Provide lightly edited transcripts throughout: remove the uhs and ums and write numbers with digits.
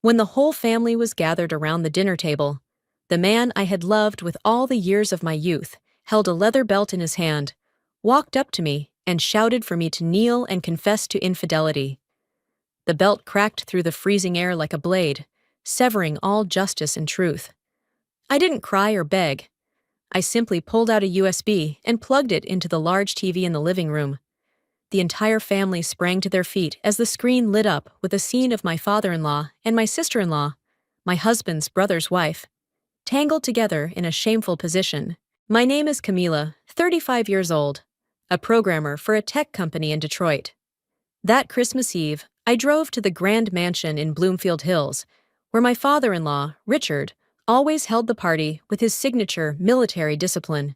When the whole family was gathered around the dinner table, the man I had loved with all the years of my youth held a leather belt in his hand, walked up to me, and shouted for me to kneel and confess to infidelity. The belt cracked through the freezing air like a blade, severing all justice and truth. I didn't cry or beg. I simply pulled out a USB and plugged it into the large TV in the living room. The entire family sprang to their feet as the screen lit up with a scene of my father-in-law and my sister-in-law, my husband's brother's wife, tangled together in a shameful position. My name is Camila, 35 years old, a programmer for a tech company in Detroit. That Christmas Eve, I drove to the grand mansion in Bloomfield Hills, where my father-in-law, Richard, always held the party with his signature military discipline.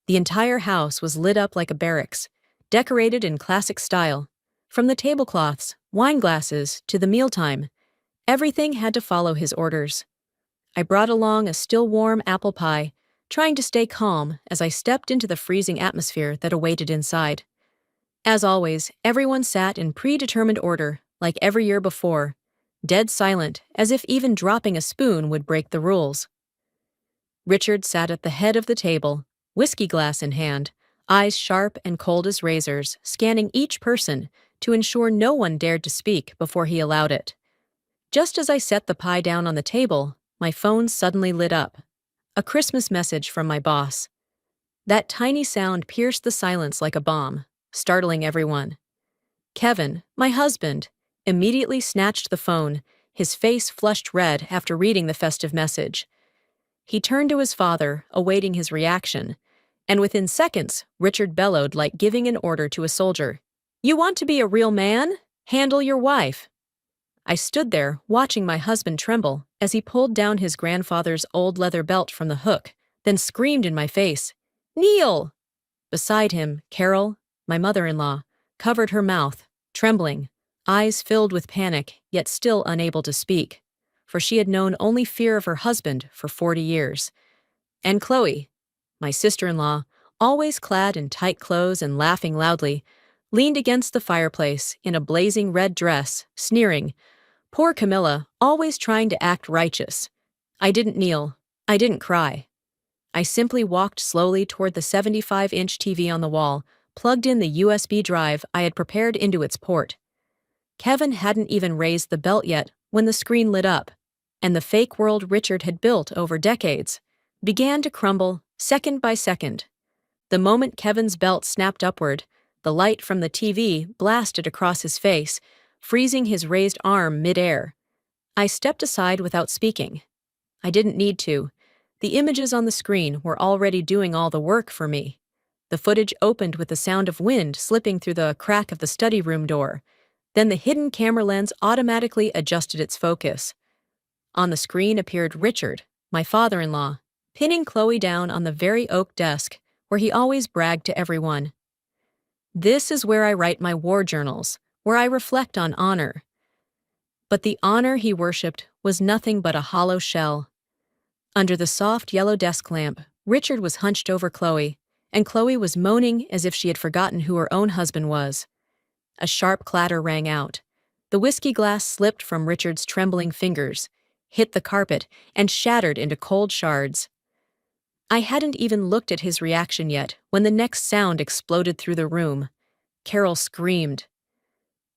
The entire house was lit up like a barracks, decorated in classic style. From the tablecloths, wine glasses, to the mealtime, everything had to follow his orders. I brought along a still warm apple pie, trying to stay calm as I stepped into the freezing atmosphere that awaited inside. As always, everyone sat in predetermined order, like every year before, dead silent, as if even dropping a spoon would break the rules. Richard sat at the head of the table, whiskey glass in hand, eyes sharp and cold as razors, scanning each person to ensure no one dared to speak before he allowed it. Just as I set the pie down on the table, my phone suddenly lit up. A Christmas message from my boss. That tiny sound pierced the silence like a bomb, startling everyone. Kevin, my husband, immediately snatched the phone, his face flushed red after reading the festive message. He turned to his father, awaiting his reaction, and within seconds, Richard bellowed like giving an order to a soldier. "You want to be a real man? Handle your wife." I stood there, watching my husband tremble as he pulled down his grandfather's old leather belt from the hook, then screamed in my face, "Kneel!" Beside him, Carol, my mother-in-law, covered her mouth, trembling, eyes filled with panic, yet still unable to speak, for she had known only fear of her husband for 40 years. And Chloe, my sister-in-law, always clad in tight clothes and laughing loudly, leaned against the fireplace in a blazing red dress, sneering, "Poor Camilla, always trying to act righteous." I didn't kneel. I didn't cry. I simply walked slowly toward the 75-inch TV on the wall, plugged in the USB drive I had prepared into its port. Kevin hadn't even raised the belt yet when the screen lit up, and the fake world Richard had built over decades began to crumble second by second. The moment Kevin's belt snapped upward, the light from the TV blasted across his face, freezing his raised arm mid-air. I stepped aside without speaking. I didn't need to. The images on the screen were already doing all the work for me. The footage opened with the sound of wind slipping through the crack of the study room door. Then the hidden camera lens automatically adjusted its focus. On the screen appeared Richard, my father-in-law, pinning Chloe down on the very oak desk where he always bragged to everyone. "This is where I write my war journals, where I reflect on honor." But the honor he worshipped was nothing but a hollow shell. Under the soft yellow desk lamp, Richard was hunched over Chloe, and Chloe was moaning as if she had forgotten who her own husband was. A sharp clatter rang out. The whiskey glass slipped from Richard's trembling fingers, hit the carpet, and shattered into cold shards. I hadn't even looked at his reaction yet when the next sound exploded through the room. Carol screamed.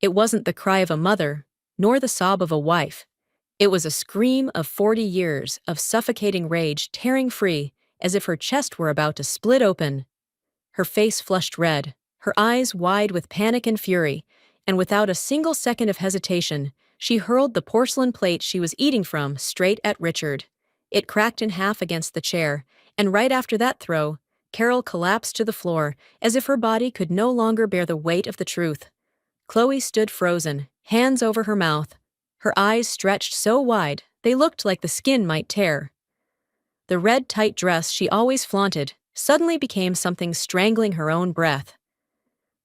It wasn't the cry of a mother, nor the sob of a wife. It was a scream of 40 years of suffocating rage tearing free as if her chest were about to split open. Her face flushed red, her eyes wide with panic and fury, and without a single second of hesitation, she hurled the porcelain plate she was eating from straight at Richard. It cracked in half against the chair, and right after that throw, Carol collapsed to the floor as if her body could no longer bear the weight of the truth. Chloe stood frozen, hands over her mouth, her eyes stretched so wide they looked like the skin might tear. The red tight dress she always flaunted suddenly became something strangling her own breath.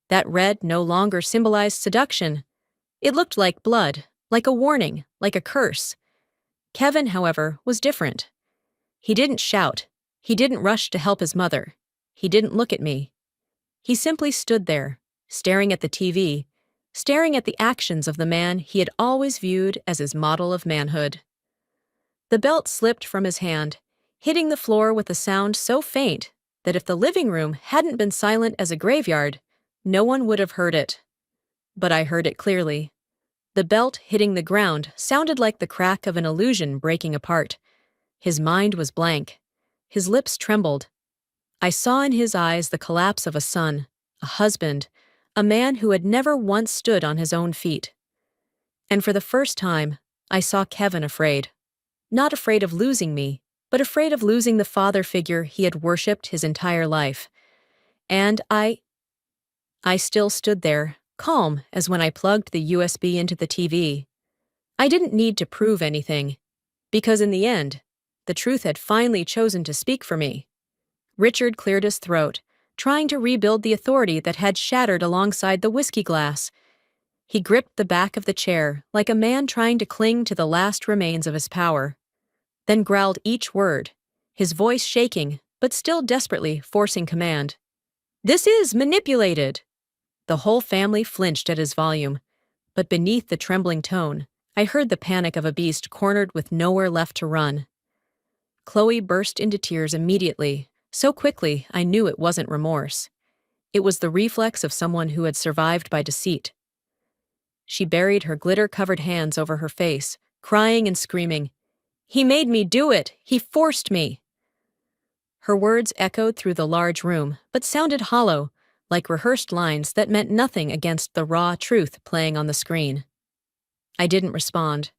That red no longer symbolized seduction. It looked like blood, like a warning, like a curse. Kevin, however, was different. He didn't shout. He didn't rush to help his mother. He didn't look at me. He simply stood there, staring at the TV, staring at the actions of the man he had always viewed as his model of manhood. The belt slipped from his hand, hitting the floor with a sound so faint that if the living room hadn't been silent as a graveyard, no one would have heard it. But I heard it clearly. The belt hitting the ground sounded like the crack of an illusion breaking apart. His mind was blank. His lips trembled. I saw in his eyes the collapse of a son, a husband, a man who had never once stood on his own feet. And for the first time, I saw Kevin afraid. Not afraid of losing me, but afraid of losing the father figure he had worshipped his entire life. And I still stood there, calm as when I plugged the USB into the TV. I didn't need to prove anything, because in the end, the truth had finally chosen to speak for me. Richard cleared his throat, trying to rebuild the authority that had shattered alongside the whiskey glass. He gripped the back of the chair like a man trying to cling to the last remains of his power, then growled each word, his voice shaking but still desperately forcing command. "This is manipulated!" The whole family flinched at his volume, but beneath the trembling tone, I heard the panic of a beast cornered with nowhere left to run. Chloe burst into tears immediately, so quickly I knew it wasn't remorse. It was the reflex of someone who had survived by deceit. She buried her glitter-covered hands over her face, crying and screaming, "He made me do it! He forced me!" Her words echoed through the large room, but sounded hollow, like rehearsed lines that meant nothing against the raw truth playing on the screen. I didn't respond.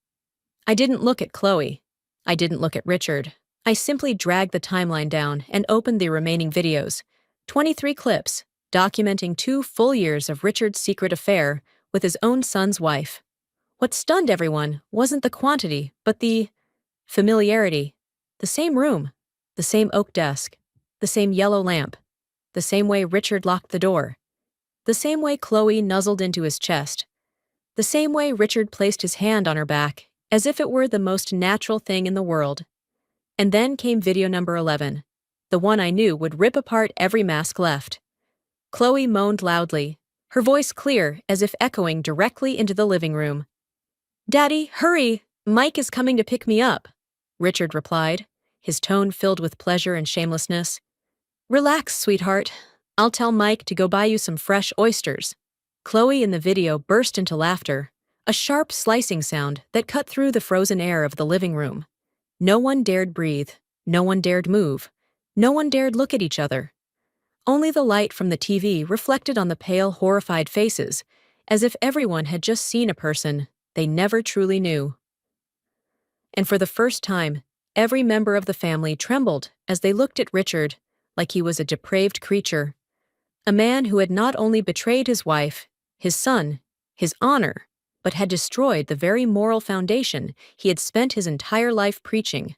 I didn't look at Chloe. I didn't look at Richard. I simply dragged the timeline down and opened the remaining videos, 23 clips, documenting 2 full years of Richard's secret affair with his own son's wife. What stunned everyone wasn't the quantity, but the familiarity. The same room, the same oak desk, the same yellow lamp, the same way Richard locked the door, the same way Chloe nuzzled into his chest, the same way Richard placed his hand on her back, as if it were the most natural thing in the world. And then came video number 11, the one I knew would rip apart every mask left. Chloe moaned loudly, her voice clear as if echoing directly into the living room. "Daddy, hurry! Mike is coming to pick me up," Richard replied, his tone filled with pleasure and shamelessness. "Relax, sweetheart. I'll tell Mike to go buy you some fresh oysters." Chloe in the video burst into laughter, a sharp slicing sound that cut through the frozen air of the living room. No one dared breathe, no one dared move, no one dared look at each other. Only the light from the TV reflected on the pale, horrified faces, as if everyone had just seen a person they never truly knew. And for the first time, every member of the family trembled as they looked at Richard like he was a depraved creature, a man who had not only betrayed his wife, his son, his honor, but had destroyed the very moral foundation he had spent his entire life preaching.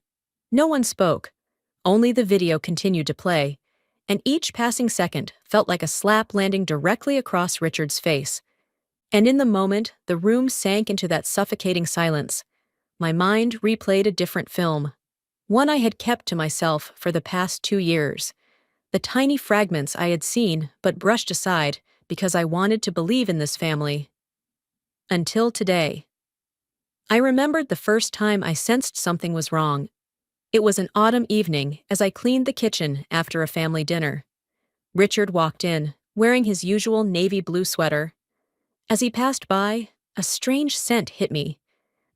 No one spoke. Only the video continued to play, and each passing second felt like a slap landing directly across Richard's face. And in the moment, the room sank into that suffocating silence. My mind replayed a different film, one I had kept to myself for the past 2 years. The tiny fragments I had seen but brushed aside because I wanted to believe in this family. Until today. I remembered the first time I sensed something was wrong. It was an autumn evening as I cleaned the kitchen after a family dinner. Richard walked in, wearing his usual navy blue sweater. As he passed by, a strange scent hit me.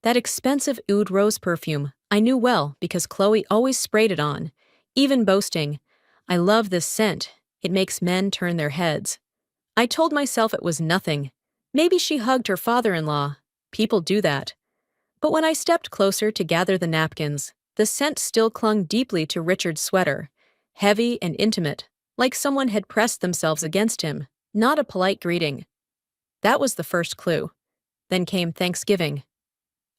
That expensive oud rose perfume I knew well because Chloe always sprayed it on, even boasting, "I love this scent, it makes men turn their heads." I told myself it was nothing. Maybe she hugged her father-in-law. People do that. But when I stepped closer to gather the napkins, the scent still clung deeply to Richard's sweater, heavy and intimate, like someone had pressed themselves against him, not a polite greeting. That was the first clue. Then came Thanksgiving.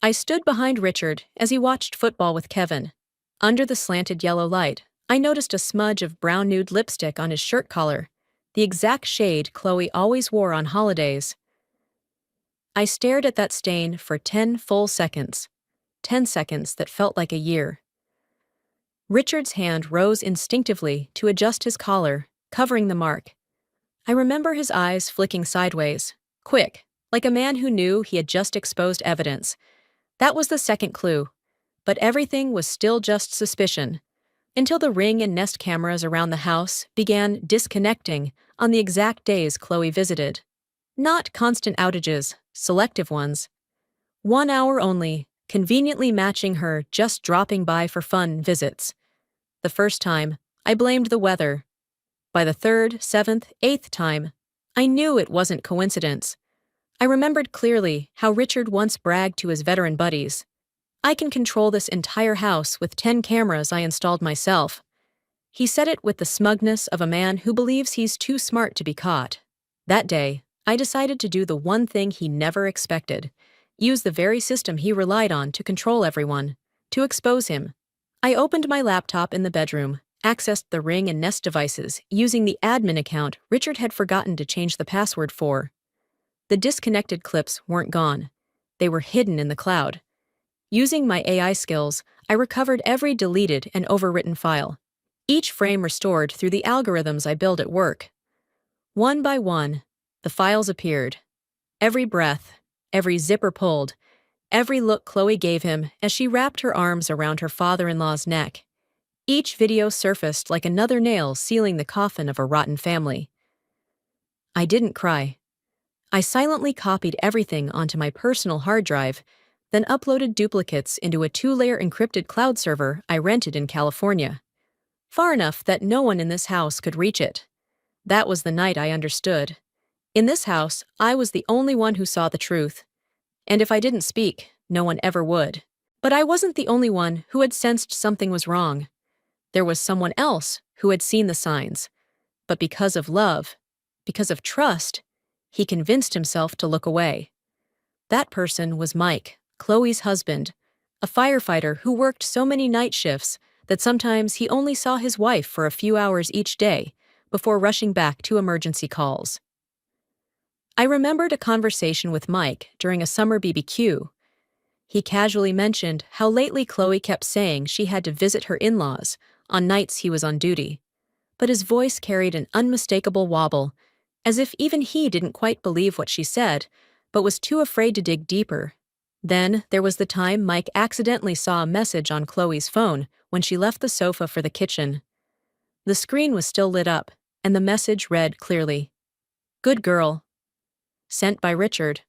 I stood behind Richard as he watched football with Kevin. Under the slanted yellow light, I noticed a smudge of brown nude lipstick on his shirt collar, the exact shade Chloe always wore on holidays. I stared at that stain for 10 full seconds. 10 seconds that felt like a year. Richard's hand rose instinctively to adjust his collar, covering the mark. I remember his eyes flicking sideways, quick, like a man who knew he had just exposed evidence. That was the second clue. But everything was still just suspicion, until the Ring and Nest cameras around the house began disconnecting on the exact days Chloe visited. Not constant outages, selective ones. 1 hour only, conveniently matching her just dropping by for fun visits. The first time, I blamed the weather. By the third, seventh, eighth time, I knew it wasn't coincidence. I remembered clearly how Richard once bragged to his veteran buddies, "I can control this entire house with 10 cameras I installed myself." He said it with the smugness of a man who believes he's too smart to be caught. That day, I decided to do the one thing he never expected, use the very system he relied on to control everyone, to expose him. I opened my laptop in the bedroom, accessed the Ring and Nest devices using the admin account Richard had forgotten to change the password for. The disconnected clips weren't gone. They were hidden in the cloud. Using my AI skills, I recovered every deleted and overwritten file, each frame restored through the algorithms I build at work. One by one, the files appeared. Every breath, every zipper pulled, every look Chloe gave him as she wrapped her arms around her father-in-law's neck. Each video surfaced like another nail sealing the coffin of a rotten family. I didn't cry. I silently copied everything onto my personal hard drive, then uploaded duplicates into a 2-layer encrypted cloud server I rented in California, far enough that no one in this house could reach it. That was the night I understood. In this house, I was the only one who saw the truth. And if I didn't speak, no one ever would. But I wasn't the only one who had sensed something was wrong. There was someone else who had seen the signs. But because of love, because of trust, he convinced himself to look away. That person was Mike, Chloe's husband, a firefighter who worked so many night shifts that sometimes he only saw his wife for a few hours each day before rushing back to emergency calls. I remembered a conversation with Mike during a summer BBQ. He casually mentioned how lately Chloe kept saying she had to visit her in-laws on nights he was on duty, but his voice carried an unmistakable wobble, as if even he didn't quite believe what she said, but was too afraid to dig deeper. Then there was the time Mike accidentally saw a message on Chloe's phone when she left the sofa for the kitchen. The screen was still lit up, and the message read clearly, "Good girl." Sent by Richard.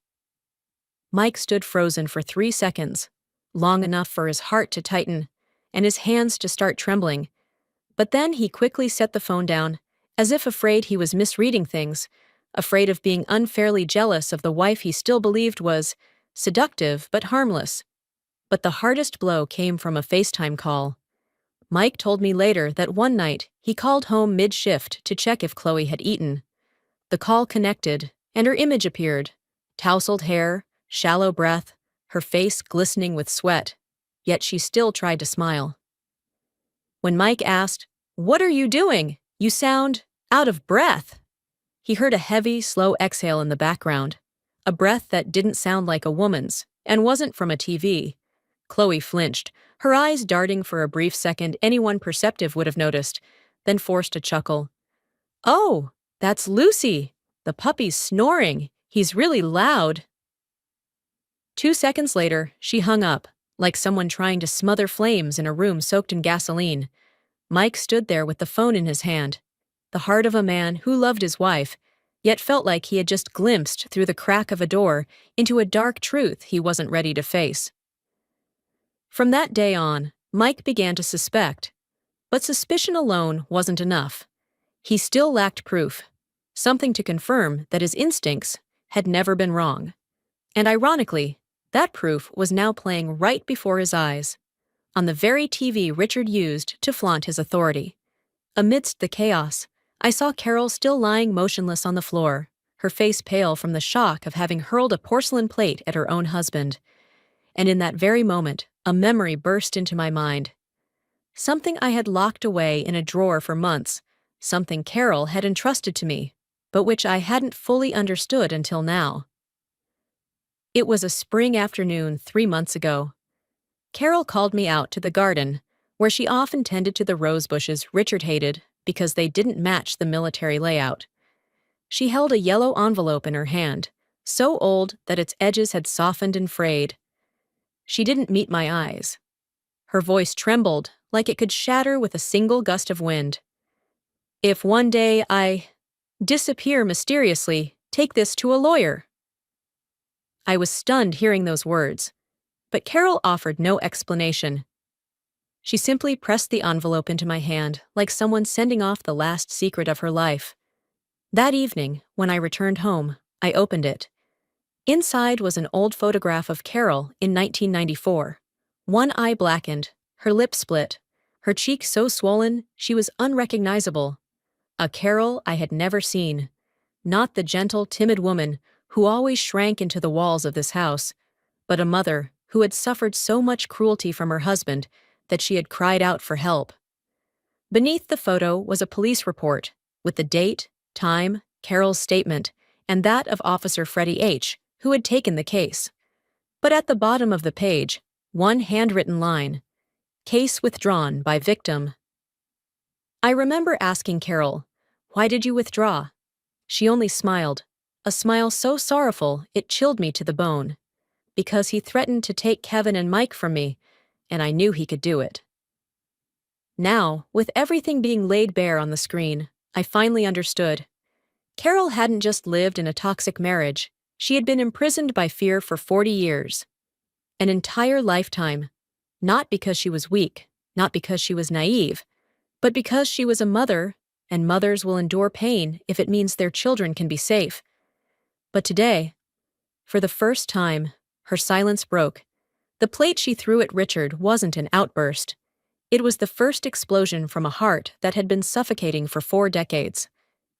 Mike stood frozen for 3 seconds, long enough for his heart to tighten and his hands to start trembling. But then he quickly set the phone down, as if afraid he was misreading things, afraid of being unfairly jealous of the wife he still believed was seductive but harmless. But the hardest blow came from a FaceTime call. Mike told me later that one night he called home mid-shift to check if Chloe had eaten. The call connected, and her image appeared, tousled hair, shallow breath, her face glistening with sweat, yet she still tried to smile. When Mike asked, "What are you doing? You sound out of breath," he heard a heavy, slow exhale in the background, a breath that didn't sound like a woman's and wasn't from a TV. Chloe flinched, her eyes darting for a brief second anyone perceptive would have noticed, then forced a chuckle. "Oh, that's Lucy. The puppy's snoring. He's really loud." 2 seconds later, she hung up, like someone trying to smother flames in a room soaked in gasoline. Mike stood there with the phone in his hand, the heart of a man who loved his wife, yet felt like he had just glimpsed through the crack of a door into a dark truth he wasn't ready to face. From that day on, Mike began to suspect. But suspicion alone wasn't enough. He still lacked proof, something to confirm that his instincts had never been wrong. And ironically, that proof was now playing right before his eyes, on the very TV Richard used to flaunt his authority. Amidst the chaos, I saw Carol still lying motionless on the floor, her face pale from the shock of having hurled a porcelain plate at her own husband. And in that very moment, a memory burst into my mind. Something I had locked away in a drawer for months, something Carol had entrusted to me, but which I hadn't fully understood until now. It was a spring afternoon 3 months ago. Carol called me out to the garden, where she often tended to the rose bushes Richard hated because they didn't match the military layout. She held a yellow envelope in her hand, so old that its edges had softened and frayed. She didn't meet my eyes. Her voice trembled like it could shatter with a single gust of wind. If one day I disappear mysteriously, take this to a lawyer. I was stunned hearing those words, but Carol offered no explanation. She simply pressed the envelope into my hand like someone sending off the last secret of her life. That evening, when I returned home, I opened it. Inside was an old photograph of Carol in 1994. One eye blackened, her lip split, her cheek so swollen she was unrecognizable. A Carol I had never seen. Not the gentle, timid woman who always shrank into the walls of this house, but a mother who had suffered so much cruelty from her husband that she had cried out for help. Beneath the photo was a police report, with the date, time, Carol's statement, and that of Officer Freddie H., who had taken the case. But at the bottom of the page, one handwritten line: "Case withdrawn by victim." I remember asking Carol, "Why did you withdraw?" She only smiled, a smile so sorrowful it chilled me to the bone. Because he threatened to take Kevin and Mike from me, and I knew he could do it. Now, with everything being laid bare on the screen, I finally understood. Carol hadn't just lived in a toxic marriage, she had been imprisoned by fear for 40 years. An entire lifetime. Not because she was weak, not because she was naive, but because she was a mother, and mothers will endure pain if it means their children can be safe. But today, for the first time, her silence broke. The plate she threw at Richard wasn't an outburst. It was the first explosion from a heart that had been suffocating for 4 decades.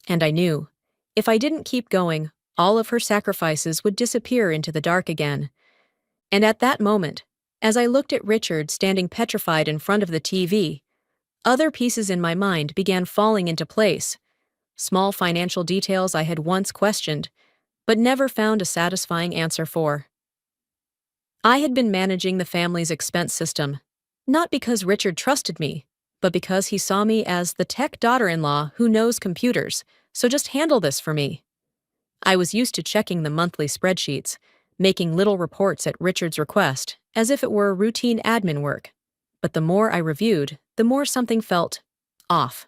And I knew, if I didn't keep going, all of her sacrifices would disappear into the dark again. And at that moment, as I looked at Richard standing petrified in front of the TV, other pieces in my mind began falling into place. Small financial details I had once questioned, but never found a satisfying answer for. I had been managing the family's expense system, not because Richard trusted me, but because he saw me as the tech daughter-in-law who knows computers, so just handle this for me. I was used to checking the monthly spreadsheets, making little reports at Richard's request, as if it were routine admin work. But the more I reviewed, the more something felt off.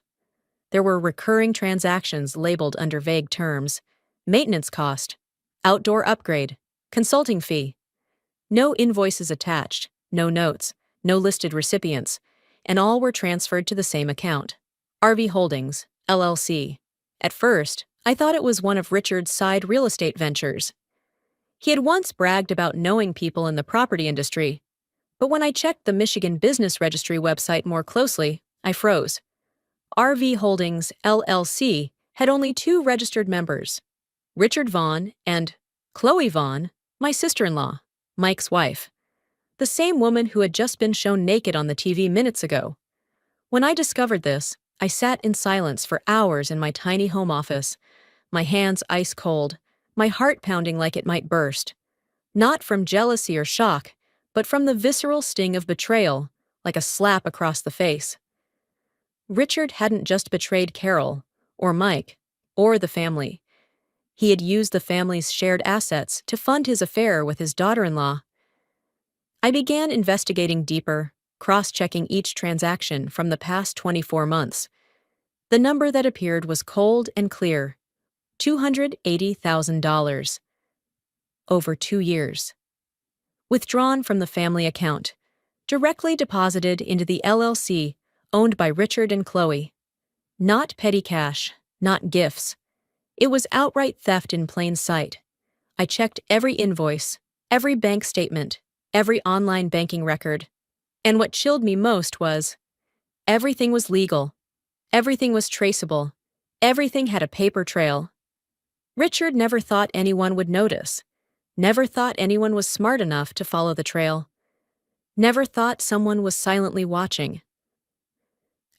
There were recurring transactions labeled under vague terms: maintenance cost, outdoor upgrade, consulting fee. No invoices attached, no notes, no listed recipients, and all were transferred to the same account. RV Holdings, LLC. At first, I thought it was one of Richard's side real estate ventures. He had once bragged about knowing people in the property industry, but when I checked the Michigan Business Registry website more closely, I froze. RV Holdings, LLC had only 2 registered members: Richard Vaughn and Chloe Vaughn, my sister-in-law, Mike's wife. The same woman who had just been shown naked on the TV minutes ago. When I discovered this, I sat in silence for hours in my tiny home office, my hands ice cold, my heart pounding like it might burst. Not from jealousy or shock, but from the visceral sting of betrayal, like a slap across the face. Richard hadn't just betrayed Carol, or Mike, or the family. He had used the family's shared assets to fund his affair with his daughter-in-law. I began investigating deeper, cross-checking each transaction from the past 24 months. The number that appeared was cold and clear: $280,000. Over 2 years. Withdrawn from the family account, directly deposited into the LLC owned by Richard and Chloe. Not petty cash, not gifts. It was outright theft in plain sight. I checked every invoice, every bank statement, every online banking record. And what chilled me most was, everything was legal. Everything was traceable. Everything had a paper trail. Richard never thought anyone would notice. Never thought anyone was smart enough to follow the trail. Never thought someone was silently watching.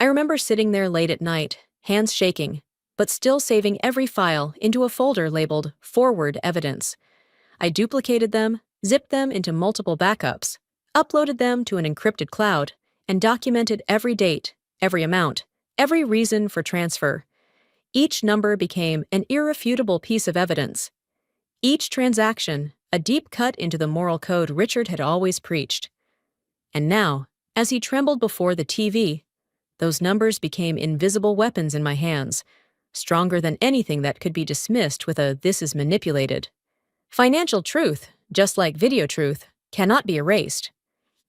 I remember sitting there late at night, hands shaking, but still saving every file into a folder labeled Forward Evidence. I duplicated them, zipped them into multiple backups, uploaded them to an encrypted cloud, and documented every date, every amount, every reason for transfer. Each number became an irrefutable piece of evidence. Each transaction, a deep cut into the moral code Richard had always preached. And now, as he trembled before the TV, those numbers became invisible weapons in my hands, stronger than anything that could be dismissed with a "this is manipulated." Financial truth, just like video truth, cannot be erased.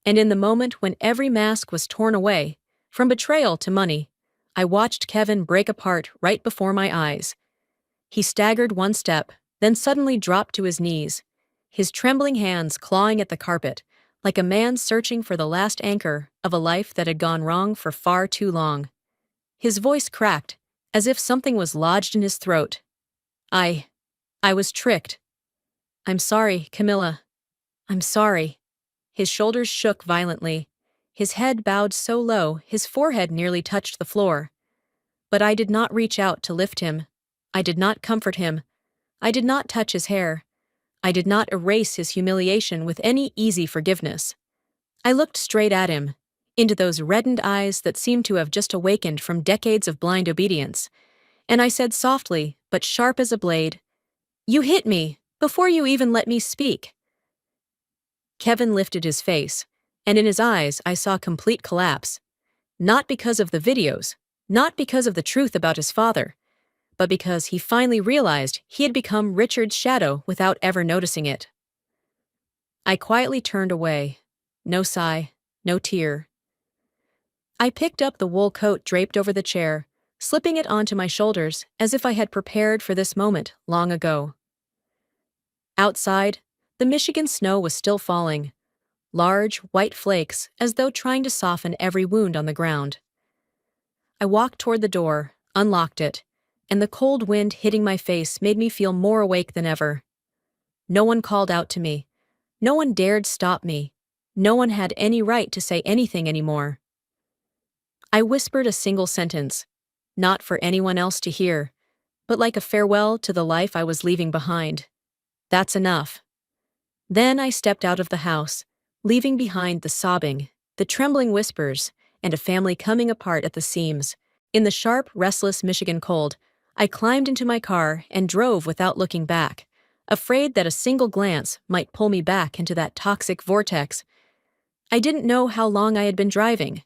And in the moment when every mask was torn away, from betrayal to money, I watched Kevin break apart right before my eyes. He staggered one step, then suddenly dropped to his knees, his trembling hands clawing at the carpet, like a man searching for the last anchor of a life that had gone wrong for far too long. His voice cracked, as if something was lodged in his throat. I was tricked. I'm sorry, Camilla. I'm sorry. His shoulders shook violently. His head bowed so low his forehead nearly touched the floor. But I did not reach out to lift him. I did not comfort him. I did not touch his hair. I did not erase his humiliation with any easy forgiveness. I looked straight at him, into those reddened eyes that seemed to have just awakened from decades of blind obedience, and I said softly, but sharp as a blade, "You hit me, before you even let me speak." Kevin lifted his face, and in his eyes I saw complete collapse. Not because of the videos, not because of the truth about his father, but because he finally realized he had become Richard's shadow without ever noticing it. I quietly turned away. No sigh, no tear. I picked up the wool coat draped over the chair, slipping it onto my shoulders as if I had prepared for this moment long ago. Outside, the Michigan snow was still falling, large, white flakes as though trying to soften every wound on the ground. I walked toward the door, unlocked it, and the cold wind hitting my face made me feel more awake than ever. No one called out to me. No one dared stop me. No one had any right to say anything anymore. I whispered a single sentence, not for anyone else to hear, but like a farewell to the life I was leaving behind. That's enough. Then I stepped out of the house, leaving behind the sobbing, the trembling whispers, and a family coming apart at the seams. In the sharp, restless Michigan cold, I climbed into my car and drove without looking back, afraid that a single glance might pull me back into that toxic vortex. I didn't know how long I had been driving,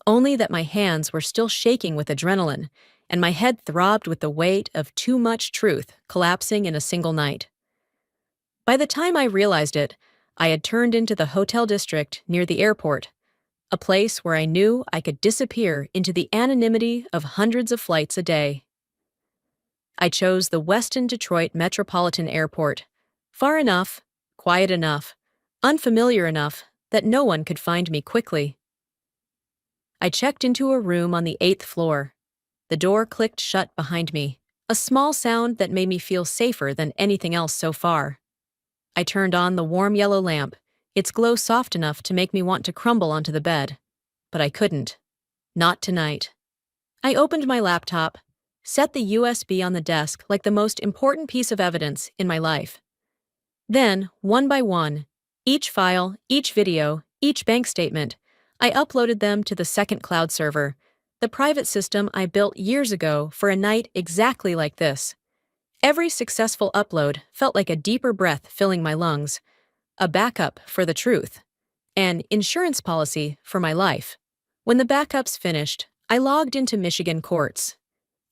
only that my hands were still shaking with adrenaline, and my head throbbed with the weight of too much truth collapsing in a single night. By the time I realized it, I had turned into the hotel district near the airport, a place where I knew I could disappear into the anonymity of hundreds of flights a day. I chose the Weston Detroit Metropolitan Airport, far enough, quiet enough, unfamiliar enough that no one could find me quickly. I checked into a room on the 8th floor. The door clicked shut behind me, a small sound that made me feel safer than anything else so far. I turned on the warm yellow lamp, its glow soft enough to make me want to crumble onto the bed. But I couldn't. Not tonight. I opened my laptop, set the USB on the desk like the most important piece of evidence in my life. Then, one by one, each file, each video, each bank statement, I uploaded them to the second cloud server, the private system I built years ago for a night exactly like this. Every successful upload felt like a deeper breath filling my lungs, a backup for the truth, an insurance policy for my life. When the backups finished, I logged into Michigan courts.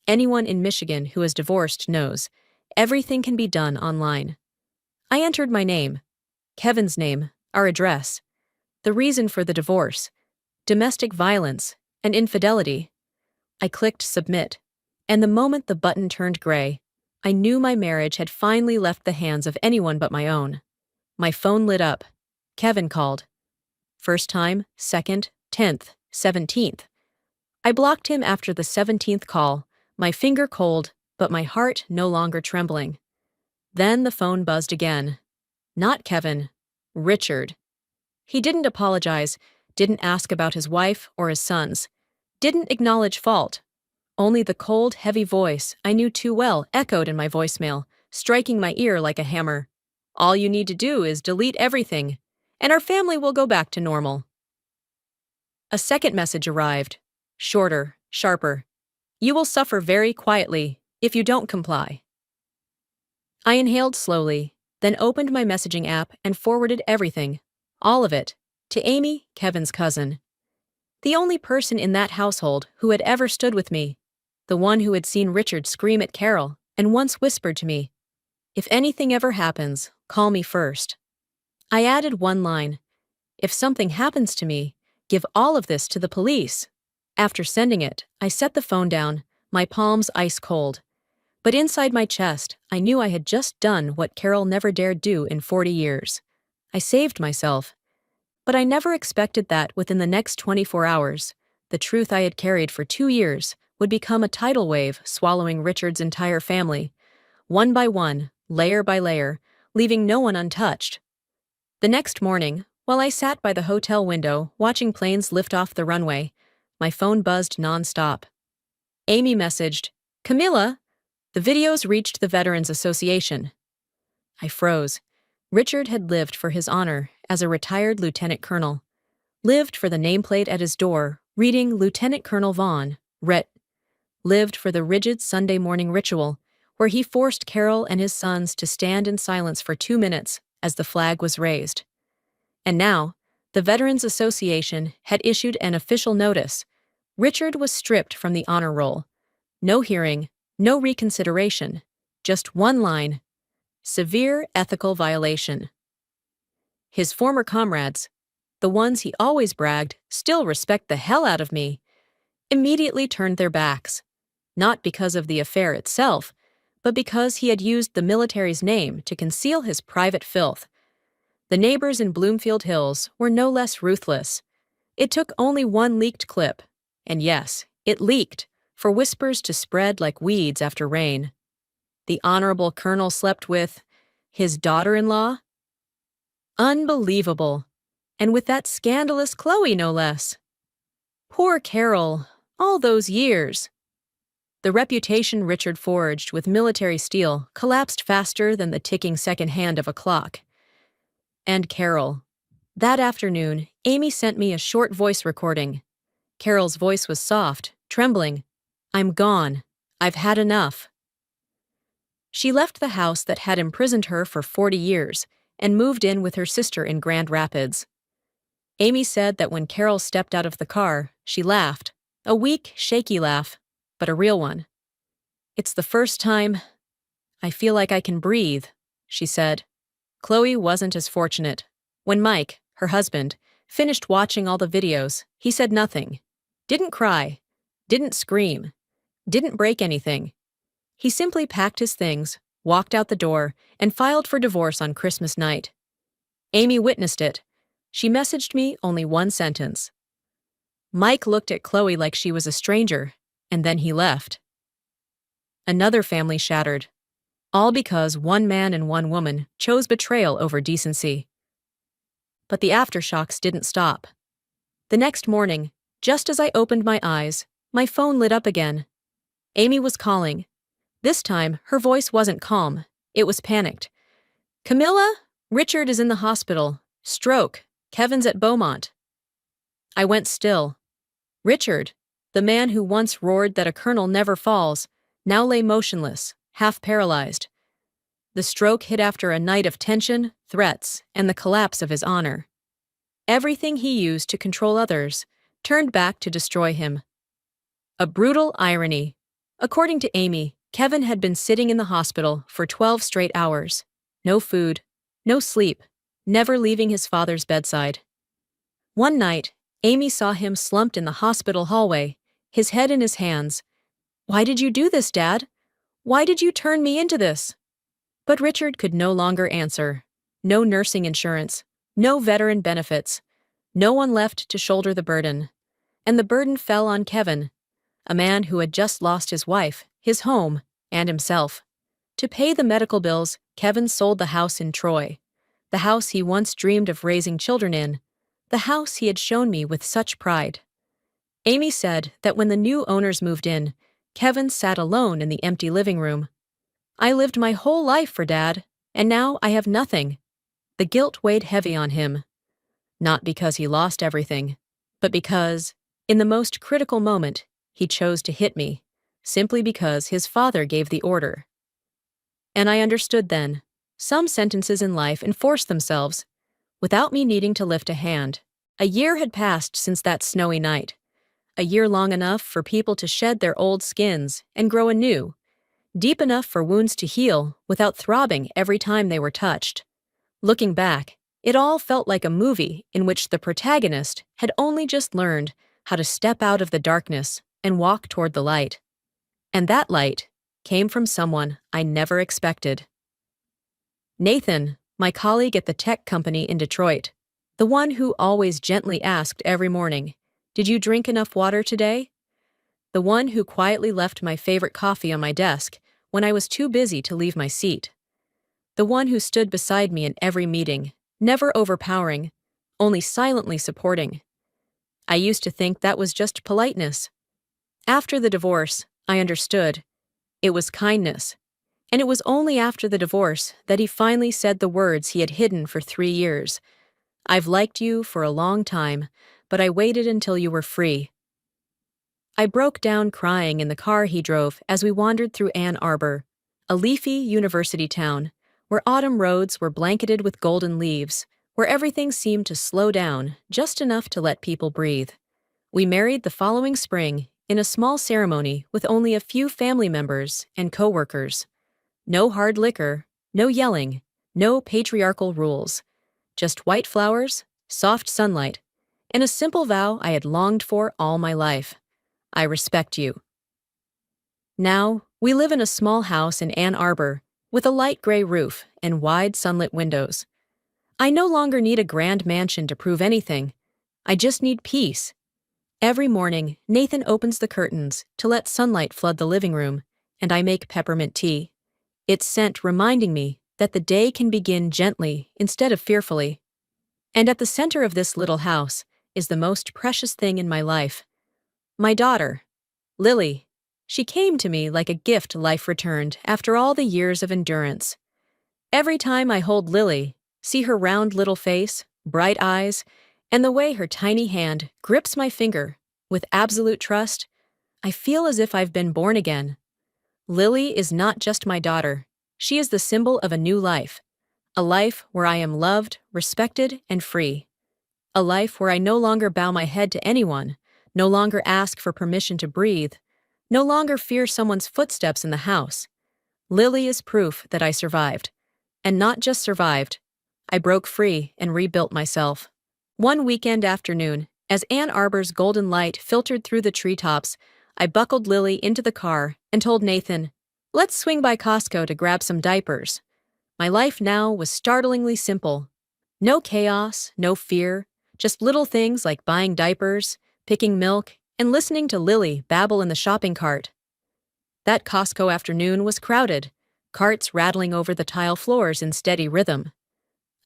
Anyone in Michigan who is divorced knows everything can be done online. I entered my name, Kevin's name, our address, the reason for the divorce, domestic violence, and infidelity. I clicked submit, and the moment the button turned gray, I knew my marriage had finally left the hands of anyone but my own. My phone lit up. Kevin called. First time, second, 10th, 17th. I blocked him after the 17th call, my finger cold, but my heart no longer trembling. Then the phone buzzed again. Not Kevin. Richard. He didn't apologize, didn't ask about his wife or his sons, didn't acknowledge fault. Only the cold, heavy voice I knew too well echoed in my voicemail, striking my ear like a hammer. All you need to do is delete everything, and our family will go back to normal. A second message arrived. Shorter, sharper. You will suffer very quietly if you don't comply. I inhaled slowly, then opened my messaging app and forwarded everything, all of it, to Amy, Kevin's cousin. The only person in that household who had ever stood with me, the one who had seen Richard scream at Carol and once whispered to me, "If anything ever happens, call me first." I added one line, "If something happens to me, give all of this to the police." After sending it, I set the phone down, my palms ice cold. But inside my chest, I knew I had just done what Carol never dared do in 40 years. I saved myself. But I never expected that within the next 24 hours, the truth I had carried for 2 years would become a tidal wave swallowing Richard's entire family, one by one, layer by layer, leaving no one untouched. The next morning, while I sat by the hotel window watching planes lift off the runway, my phone buzzed nonstop. Amy messaged, "Camilla, the videos reached the Veterans Association." I froze. Richard had lived for his honor as a retired lieutenant colonel, lived for the nameplate at his door, reading Lieutenant Colonel Vaughn, lived for the rigid Sunday morning ritual, where he forced Carol and his sons to stand in silence for 2 minutes as the flag was raised. And now, the Veterans Association had issued an official notice. Richard was stripped from the honor roll. No hearing, no reconsideration, just one line: severe ethical violation. His former comrades, the ones he always bragged still respect the hell out of me, immediately turned their backs, not because of the affair itself, but because he had used the military's name to conceal his private filth. The neighbors in Bloomfield Hills were no less ruthless. It took only one leaked clip, and yes, it leaked, for whispers to spread like weeds after rain. The honorable colonel slept with his daughter-in-law? Unbelievable. And with that scandalous Chloe, no less. Poor Carol, all those years. The reputation Richard forged with military steel collapsed faster than the ticking second hand of a clock. And Carol. That afternoon, Amy sent me a short voice recording. Carol's voice was soft, trembling. "I'm gone. I've had enough." She left the house that had imprisoned her for 40 years and moved in with her sister in Grand Rapids. Amy said that when Carol stepped out of the car, she laughed, a weak, shaky laugh, but a real one. "It's the first time I feel like I can breathe," she said. Chloe wasn't as fortunate. When Mike, her husband, finished watching all the videos, he said nothing. Didn't cry. Didn't scream. Didn't break anything. He simply packed his things, walked out the door, and filed for divorce on Christmas night. Amy witnessed it. She messaged me only one sentence. Mike looked at Chloe like she was a stranger, and then he left. Another family shattered. All because one man and one woman chose betrayal over decency. But the aftershocks didn't stop. The next morning, just as I opened my eyes, my phone lit up again. Amy was calling. This time, her voice wasn't calm. It was panicked. "Camilla, Richard is in the hospital. Stroke. Kevin's at Beaumont." I went still. Richard, the man who once roared that a colonel never falls, now lay motionless, half paralyzed. The stroke hit after a night of tension, threats, and the collapse of his honor. Everything he used to control others turned back to destroy him. A brutal irony. According to Amy, Kevin had been sitting in the hospital for 12 straight hours. No food, no sleep, never leaving his father's bedside. One night, Amy saw him slumped in the hospital hallway, his head in his hands. "Why did you do this, Dad? Why did you turn me into this?" But Richard could no longer answer. No nursing insurance, no veteran benefits, no one left to shoulder the burden. And the burden fell on Kevin, a man who had just lost his wife, his home, and himself. To pay the medical bills, Kevin sold the house in Troy, the house he once dreamed of raising children in, the house he had shown me with such pride. Amy said that when the new owners moved in, Kevin sat alone in the empty living room. "I lived my whole life for Dad, and now I have nothing." The guilt weighed heavy on him. Not because he lost everything, but because, in the most critical moment, he chose to hit me, simply because his father gave the order. And I understood then, Some sentences in life enforce themselves, without me needing to lift a hand. A year had passed since that snowy night. A year long enough for people to shed their old skins and grow anew, deep enough for wounds to heal without throbbing every time they were touched. Looking back, it all felt like a movie in which the protagonist had only just learned how to step out of the darkness and walk toward the light. And that light came from someone I never expected. Nathan, my colleague at the tech company in Detroit, the one who always gently asked every morning, "Did you drink enough water today?" The one who quietly left my favorite coffee on my desk when I was too busy to leave my seat. The one who stood beside me in every meeting, never overpowering, only silently supporting. I used to think that was just politeness. After the divorce, I understood. It was kindness. And it was only after the divorce that he finally said the words he had hidden for 3 years. "I've liked you for a long time, but I waited until you were free." I broke down crying in the car he drove as we wandered through Ann Arbor, a leafy university town, where autumn roads were blanketed with golden leaves, where everything seemed to slow down just enough to let people breathe. We married the following spring in a small ceremony with only a few family members and coworkers. No hard liquor, no yelling, no patriarchal rules. Just white flowers, soft sunlight, and a simple vow I had longed for all my life. I respect you. Now, we live in a small house in Ann Arbor with a light gray roof and wide sunlit windows. I no longer need a grand mansion to prove anything. I just need peace. Every morning, Nathan opens the curtains to let sunlight flood the living room, and I make peppermint tea. Its scent reminding me that the day can begin gently instead of fearfully. And at the center of this little house is the most precious thing in my life. My daughter, Lily. She came to me like a gift life returned after all the years of endurance. Every time I hold Lily, see her round little face, bright eyes, and the way her tiny hand grips my finger with absolute trust, I feel as if I've been born again. Lily is not just my daughter. She is the symbol of a new life. A life where I am loved, respected, and free. A life where I no longer bow my head to anyone, no longer ask for permission to breathe, no longer fear someone's footsteps in the house. Lily is proof that I survived. And not just survived. I broke free and rebuilt myself. One weekend afternoon, as Ann Arbor's golden light filtered through the treetops, I buckled Lily into the car and told Nathan, "Let's swing by Costco to grab some diapers." My life now was startlingly simple. No chaos, no fear, just little things like buying diapers, picking milk, and listening to Lily babble in the shopping cart. That Costco afternoon was crowded, carts rattling over the tile floors in steady rhythm.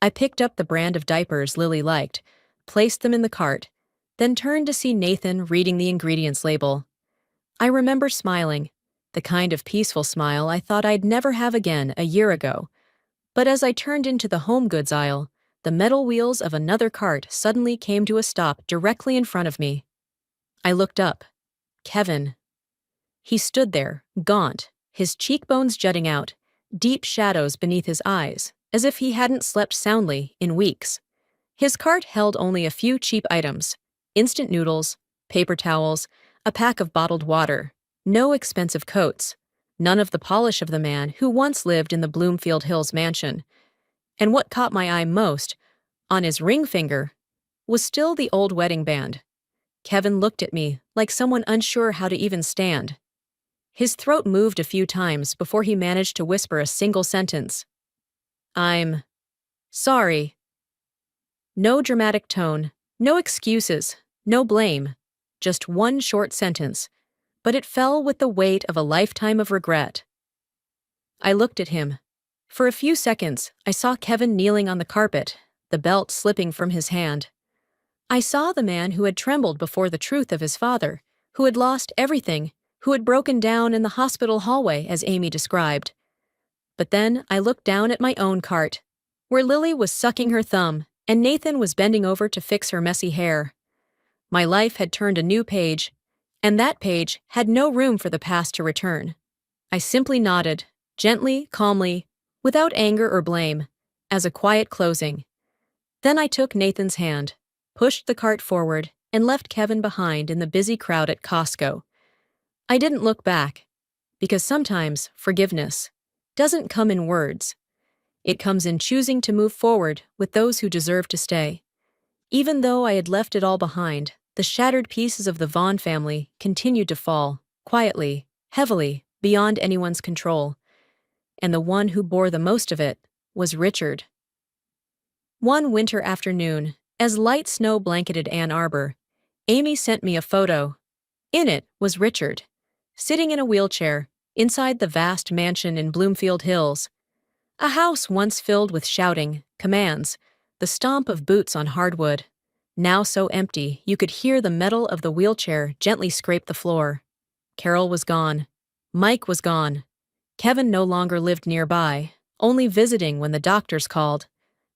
I picked up the brand of diapers Lily liked, placed them in the cart, then turned to see Nathan reading the ingredients label. I remember smiling, the kind of peaceful smile I thought I'd never have again a year ago. But as I turned into the home goods aisle, the metal wheels of another cart suddenly came to a stop directly in front of me. I looked up. Kevin. He stood there, gaunt, his cheekbones jutting out, deep shadows beneath his eyes, as if he hadn't slept soundly in weeks. His cart held only a few cheap items: instant noodles, paper towels, a pack of bottled water, no expensive coats, none of the polish of the man who once lived in the Bloomfield Hills mansion. And what caught my eye most, on his ring finger, was still the old wedding band. Kevin looked at me like someone unsure how to even stand. His throat moved a few times before he managed to whisper a single sentence. "I'm sorry." No dramatic tone, no excuses, no blame, just one short sentence, but it fell with the weight of a lifetime of regret. I looked at him. For a few seconds, I saw Kevin kneeling on the carpet, the belt slipping from his hand. I saw the man who had trembled before the truth of his father, who had lost everything, who had broken down in the hospital hallway as Amy described. But then I looked down at my own cart, where Lily was sucking her thumb and Nathan was bending over to fix her messy hair. My life had turned a new page, and that page had no room for the past to return. I simply nodded, gently, calmly, without anger or blame, as a quiet closing. Then I took Nathan's hand, pushed the cart forward, and left Kevin behind in the busy crowd at Costco. I didn't look back, because sometimes forgiveness doesn't come in words. It comes in choosing to move forward with those who deserve to stay. Even though I had left it all behind, the shattered pieces of the Vaughn family continued to fall, quietly, heavily, beyond anyone's control. And the one who bore the most of it was Richard. One winter afternoon, as light snow blanketed Ann Arbor, Amy sent me a photo. In it was Richard, sitting in a wheelchair, inside the vast mansion in Bloomfield Hills. A house once filled with shouting, commands, the stomp of boots on hardwood. Now so empty you could hear the metal of the wheelchair gently scrape the floor. Carol was gone. Mike was gone. Kevin no longer lived nearby, only visiting when the doctors called.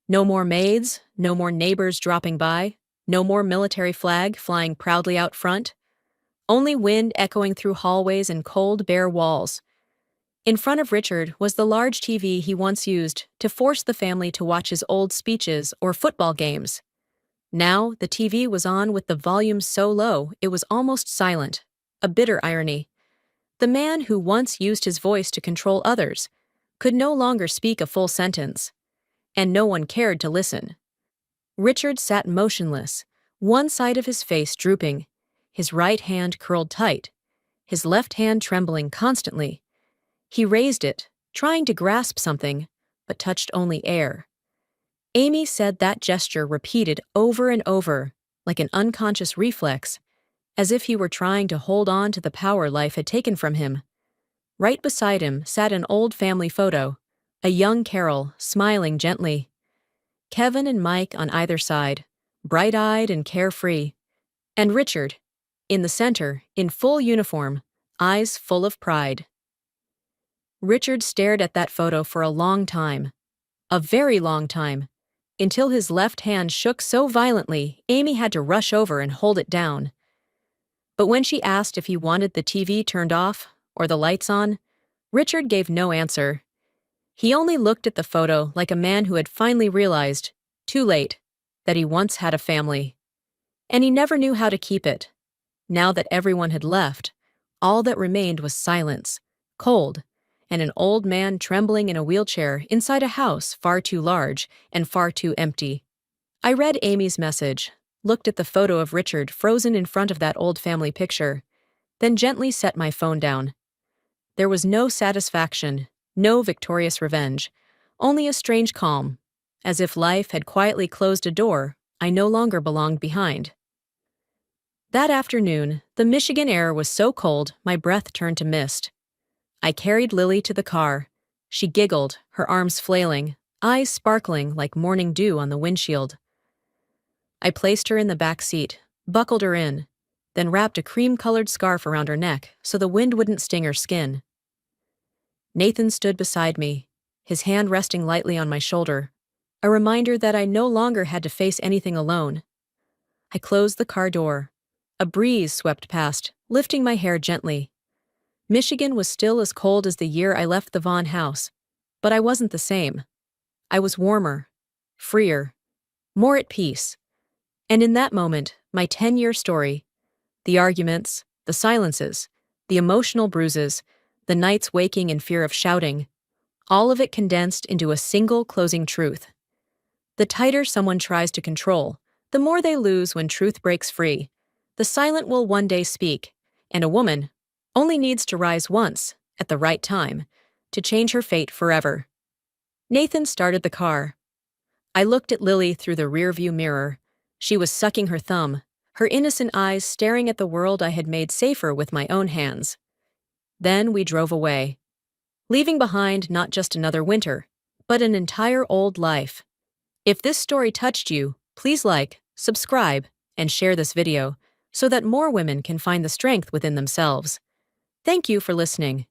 No more maids, no more neighbors dropping by, no more military flag flying proudly out front. Only wind echoing through hallways and cold, bare walls. In front of Richard was the large TV he once used to force the family to watch his old speeches or football games. Now, the TV was on with the volume so low it was almost silent, a bitter irony. The man who once used his voice to control others could no longer speak a full sentence, and no one cared to listen. Richard sat motionless, one side of his face drooping, his right hand curled tight, his left hand trembling constantly. He raised it, trying to grasp something, but touched only air. Amy said that gesture repeated over and over, like an unconscious reflex, as if he were trying to hold on to the power life had taken from him. Right beside him sat an old family photo, a young Carol, smiling gently. Kevin and Mike on either side, bright-eyed and carefree. And Richard, in the center, in full uniform, eyes full of pride. Richard stared at that photo for a long time. A very long time. Until his left hand shook so violently, Amy had to rush over and hold it down. But when she asked if he wanted the TV turned off or the lights on, Richard gave no answer. He only looked at the photo like a man who had finally realized, too late, that he once had a family. And he never knew how to keep it. Now that everyone had left, all that remained was silence, cold, and an old man trembling in a wheelchair inside a house far too large and far too empty. I read Amy's message, looked at the photo of Richard frozen in front of that old family picture, then gently set my phone down. There was no satisfaction, no victorious revenge, only a strange calm, as if life had quietly closed a door I no longer belonged behind. That afternoon, the Michigan air was so cold my breath turned to mist. I carried Lily to the car. She giggled, her arms flailing, eyes sparkling like morning dew on the windshield. I placed her in the back seat, buckled her in, then wrapped a cream-colored scarf around her neck so the wind wouldn't sting her skin. Nathan stood beside me, his hand resting lightly on my shoulder, a reminder that I no longer had to face anything alone. I closed the car door. A breeze swept past, lifting my hair gently. Michigan was still as cold as the year I left the Vaughn house, but I wasn't the same. I was warmer, freer, more at peace. And in that moment, my 10-year story, the arguments, the silences, the emotional bruises, the nights waking in fear of shouting, all of it condensed into a single closing truth. The tighter someone tries to control, the more they lose when truth breaks free. The silent will one day speak, and a woman only needs to rise once, at the right time, to change her fate forever. Nathan started the car. I looked at Lily through the rearview mirror. She was sucking her thumb, her innocent eyes staring at the world I had made safer with my own hands. Then we drove away, leaving behind not just another winter, but an entire old life. If this story touched you, please like, subscribe, and share this video so that more women can find the strength within themselves. Thank you for listening.